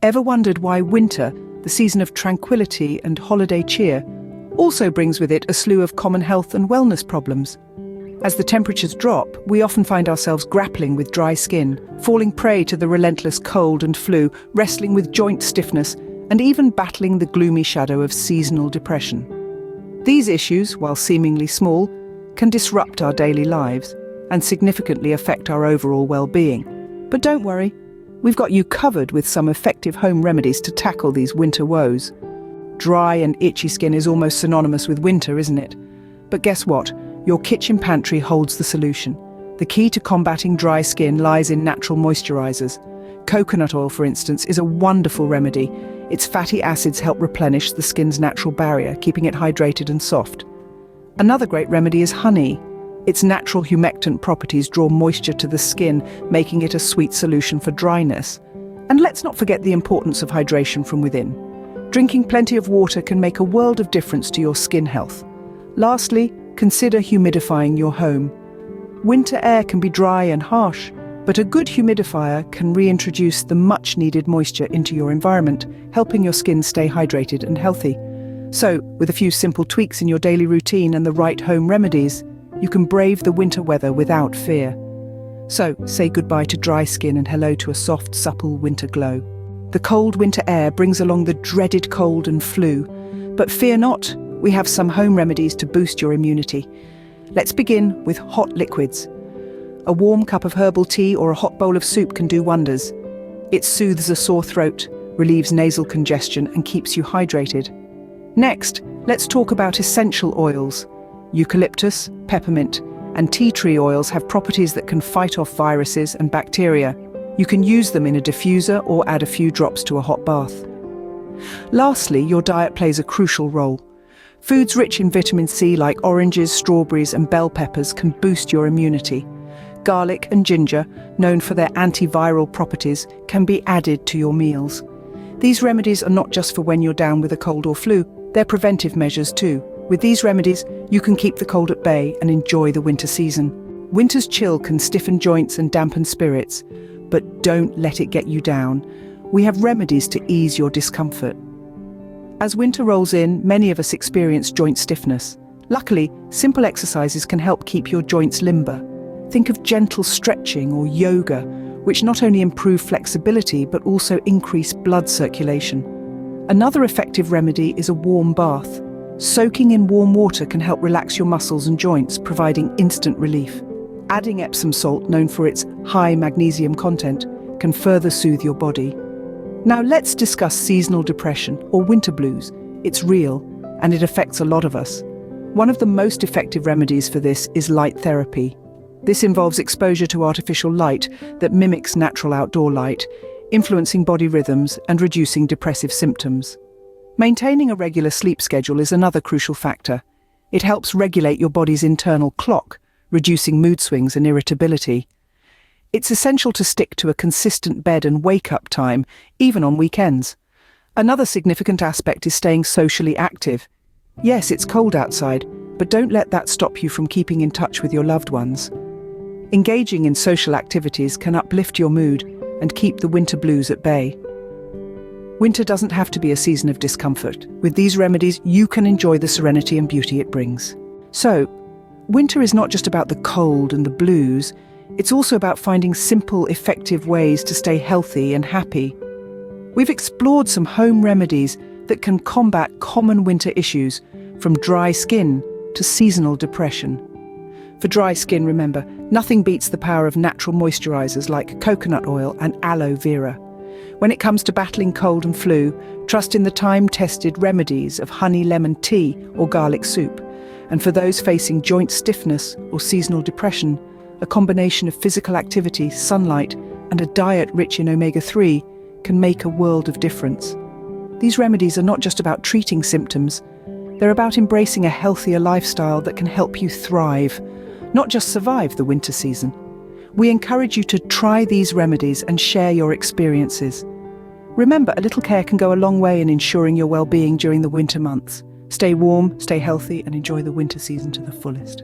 Ever wondered why winter, the season of tranquility and holiday cheer, also brings with it a slew of common health and wellness problems? As the temperatures drop, we often find ourselves grappling with dry skin, falling prey to the relentless cold and flu, wrestling with joint stiffness, and even battling the gloomy shadow of seasonal depression. These issues, while seemingly small, can disrupt our daily lives and significantly affect our overall well-being. But don't worry, we've got you covered with some effective home remedies to tackle these winter woes. Dry and itchy skin is almost synonymous with winter, isn't it? But guess what? Your kitchen pantry holds the solution. The key to combating dry skin lies in natural moisturizers. Coconut oil, for instance, is a wonderful remedy. Its fatty acids help replenish the skin's natural barrier, keeping it hydrated and soft. Another great remedy is honey. Its natural humectant properties draw moisture to the skin, making it a sweet solution for dryness. And let's not forget the importance of hydration from within. Drinking plenty of water can make a world of difference to your skin health. Lastly, consider humidifying your home. Winter air can be dry and harsh, but a good humidifier can reintroduce the much-needed moisture into your environment, helping your skin stay hydrated and healthy. So, with a few simple tweaks in your daily routine and the right home remedies, you can brave the winter weather without fear. So, say goodbye to dry skin and hello to a soft, supple winter glow. The cold winter air brings along the dreaded cold and flu, but fear not, we have some home remedies to boost your immunity. Let's begin with hot liquids. A warm cup of herbal tea or a hot bowl of soup can do wonders. It soothes a sore throat, relieves nasal congestion, and keeps you hydrated. Next, let's talk about essential oils. Eucalyptus, peppermint, and tea tree oils have properties that can fight off viruses and bacteria. You can use them in a diffuser or add a few drops to a hot bath. Lastly, your diet plays a crucial role. Foods rich in vitamin C like oranges, strawberries, and bell peppers can boost your immunity. Garlic and ginger, known for their antiviral properties, can be added to your meals. These remedies are not just for when you're down with a cold or flu, they're preventive measures too. With these remedies, you can keep the cold at bay and enjoy the winter season. Winter's chill can stiffen joints and dampen spirits, but don't let it get you down. We have remedies to ease your discomfort. As winter rolls in, many of us experience joint stiffness. Luckily, simple exercises can help keep your joints limber. Think of gentle stretching or yoga, which not only improve flexibility but also increase blood circulation. Another effective remedy is a warm bath. Soaking in warm water can help relax your muscles and joints, providing instant relief. Adding Epsom salt, known for its high magnesium content, can further soothe your body. Now let's discuss seasonal depression or winter blues. It's real, and it affects a lot of us. One of the most effective remedies for this is light therapy. This involves exposure to artificial light that mimics natural outdoor light, influencing body rhythms and reducing depressive symptoms. Maintaining a regular sleep schedule is another crucial factor. It helps regulate your body's internal clock, reducing mood swings and irritability. It's essential to stick to a consistent bed and wake-up time, even on weekends. Another significant aspect is staying socially active. Yes, it's cold outside, but don't let that stop you from keeping in touch with your loved ones. Engaging in social activities can uplift your mood and keep the winter blues at bay. Winter doesn't have to be a season of discomfort. With these remedies, you can enjoy the serenity and beauty it brings. So, winter is not just about the cold and the blues, it's also about finding simple, effective ways to stay healthy and happy. We've explored some home remedies that can combat common winter issues, from dry skin to seasonal depression. For dry skin, remember, nothing beats the power of natural moisturizers like coconut oil and aloe vera. When it comes to battling cold and flu, trust in the time-tested remedies of honey lemon tea or garlic soup. And for those facing joint stiffness or seasonal depression, a combination of physical activity, sunlight, and a diet rich in omega-3 can make a world of difference. These remedies are not just about treating symptoms, they're about embracing a healthier lifestyle that can help you thrive, not just survive the winter season. We encourage you to try these remedies and share your experiences. Remember, a little care can go a long way in ensuring your well-being during the winter months. Stay warm, stay healthy, and enjoy the winter season to the fullest.